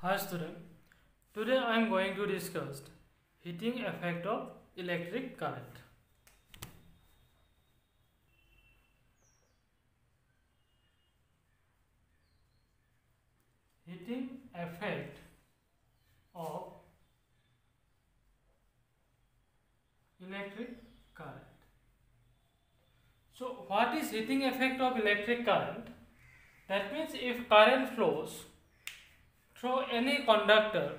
Hi student, today I am going to discuss heating effect of electric current. Heating effect of electric current. So what is heating effect of electric current? That means if current flows through any conductor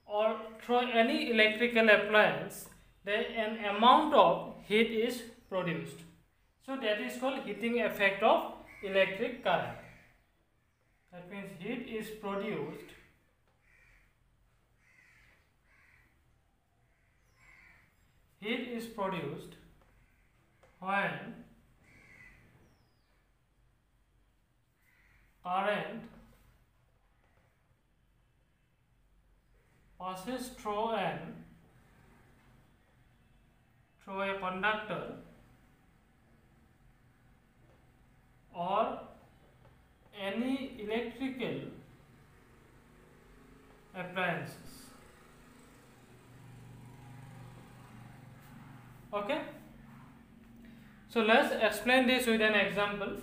or through any electrical appliance, then an amount of heat is produced. So that is called heating effect of electric current. That means heat is produced when current passes through a conductor or any electrical appliances. Okay, so let's explain this with an example.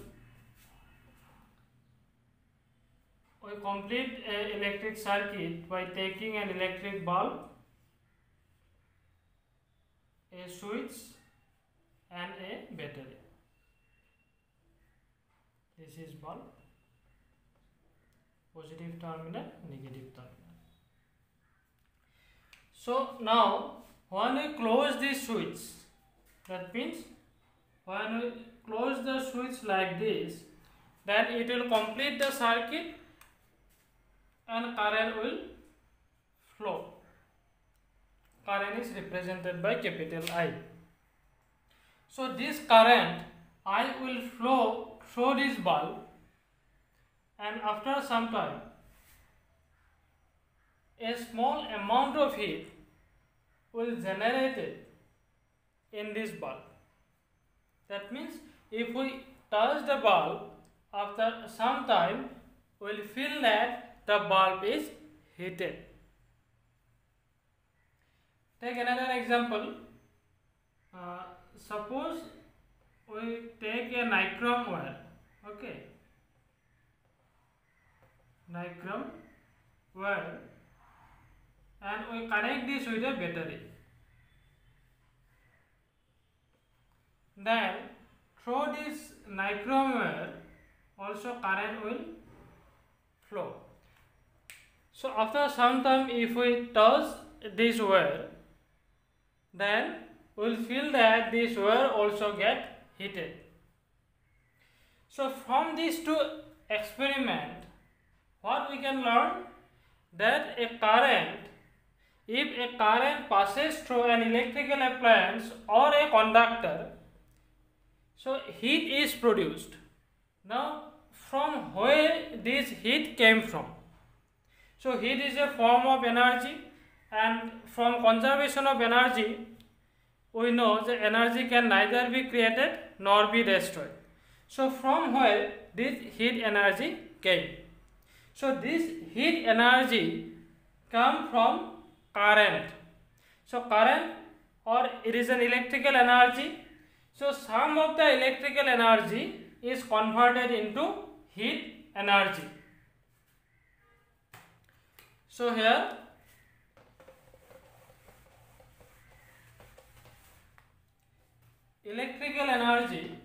We complete an electric circuit by taking an electric bulb, a switch and a battery. This is bulb, positive terminal, negative terminal. So now when we close this switch, that means when we close the switch like this, then it will complete the circuit and current will flow. Current is represented by capital I. So this current I will flow through this bulb, and after some time a small amount of heat will generated in this bulb. That means if we touch the bulb, after some time we will feel that the bulb is heated. Take another example. Suppose we take a nichrome wire. Okay, nichrome wire, and we connect this with a battery. Then through this nichrome wire also current will flow. So after some time if we touch this wire, then we will feel that this wire also get heated. So from these two experiments, what we can learn, that if a current passes through an electrical appliance or a conductor, so heat is produced. Now from where this heat came from? So heat is a form of energy, and from conservation of energy we know that energy can neither be created nor be destroyed. So from where this heat energy came? So this heat energy come from current. So current, or it is an electrical energy. So some of the electrical energy is converted into heat energy. So here electrical energy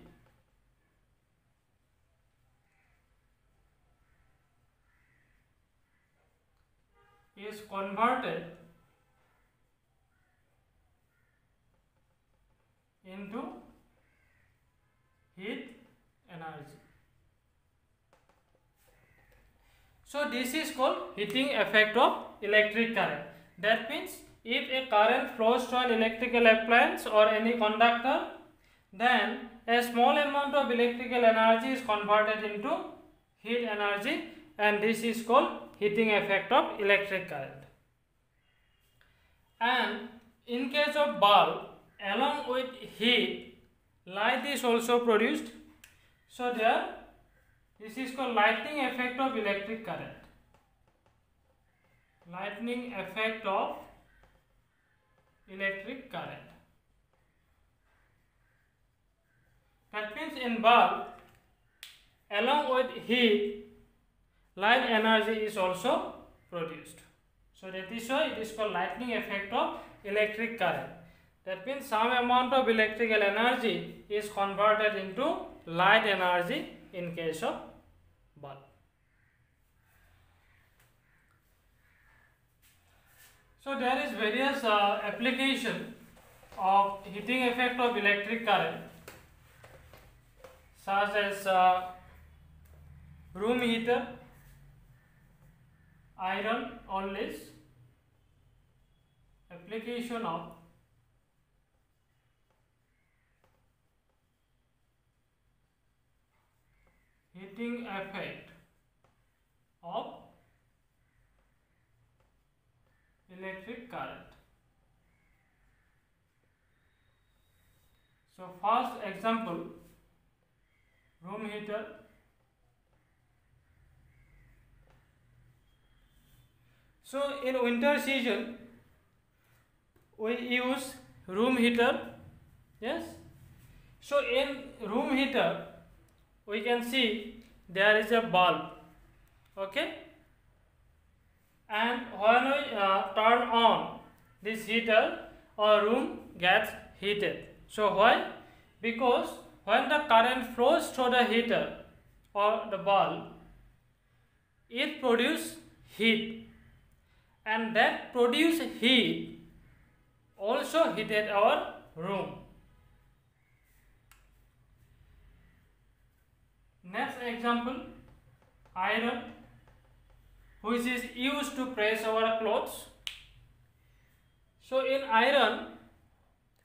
is converted into heat energy. So this is called heating effect of electric current. That means if a current flows through an electrical appliance or any conductor, then a small amount of electrical energy is converted into heat energy, and this is called heating effect of electric current. And in case of bulb, along with heat, light is also produced. So there This is called lighting effect of electric current. lightning effect of electric current. That means in bulb, along with heat, light energy is also produced. So that is why it is called lightning effect of electric current. That means some amount of electrical energy is converted into light energy in case of bulb. So there is various application of heating effect of electric current, such as room heater, iron, all this application of heating effect of electric current. So first example, room heater. So in winter season we use room heater, yes. So in room heater we can see there is a bulb, okay, and when we turn on this heater, our room gets heated. So why? Because when the current flows through the heater or the bulb, it produces heat, and that produced heat also heated our room. Next example, iron, which is used to press our clothes. So in iron,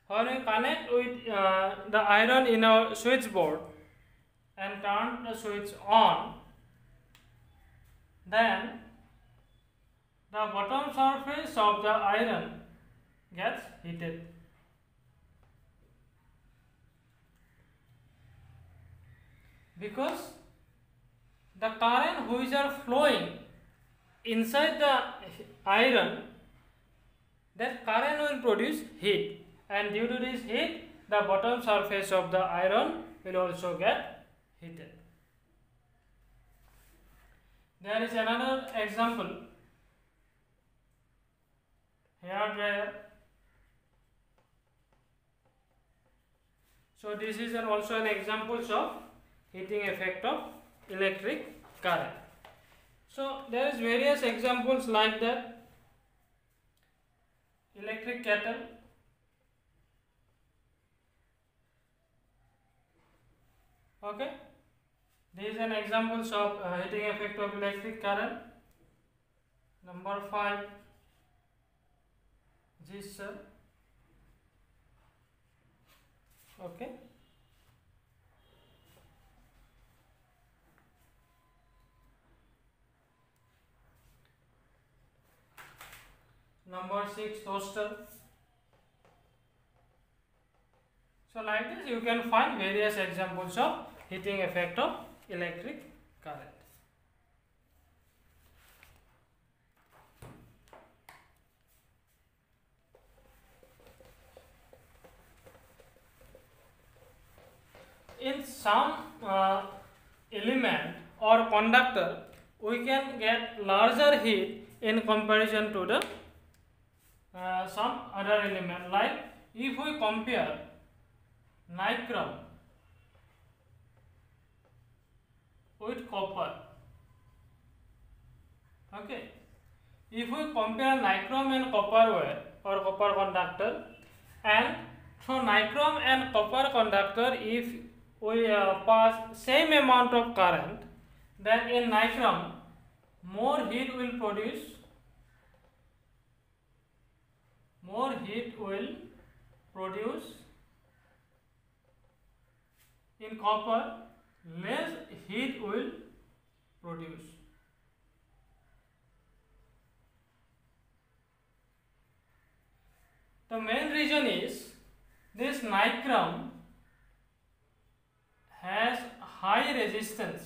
when we connect with the iron in our switchboard and turn the switch on, then the bottom surface of the iron gets heated. Because the current which are flowing inside the iron, that current will produce heat, and due to this heat, the bottom surface of the iron will also get heated. There is another example, hair dryer. So this is also an example of heating effect of electric current. So there is various examples like that. Electric kettle, okay, this is an example of heating effect of electric current. Number 5, juicer, okay. Number 6, toaster. So like this you can find various examples of heating effect of electric current. In some element or conductor, we can get larger heat in comparison to the some other element. Like if we compare nichrome with copper, okay, if we compare nichrome and copper wire or copper conductor, and through nichrome and copper conductor, if we pass same amount of current, then in nichrome more heat will produce, in copper less heat will produce. The main reason is this nichrome has high resistance,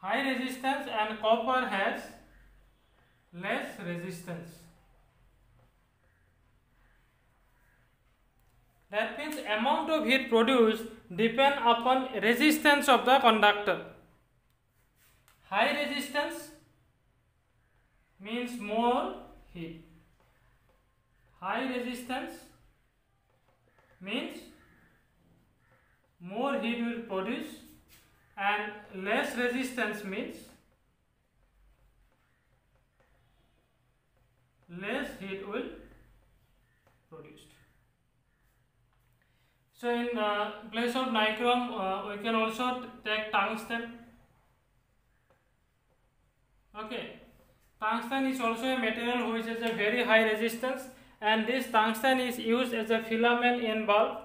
high resistance and copper has less resistance. That means amount of heat produced depend upon resistance of the conductor. High resistance means more heat. High resistance means more heat will produce, and less resistance means less heat will produced. So in place of nichrome we can also take tungsten. Okay, tungsten is also a material which has a very high resistance, and this tungsten is used as a filament in bulb.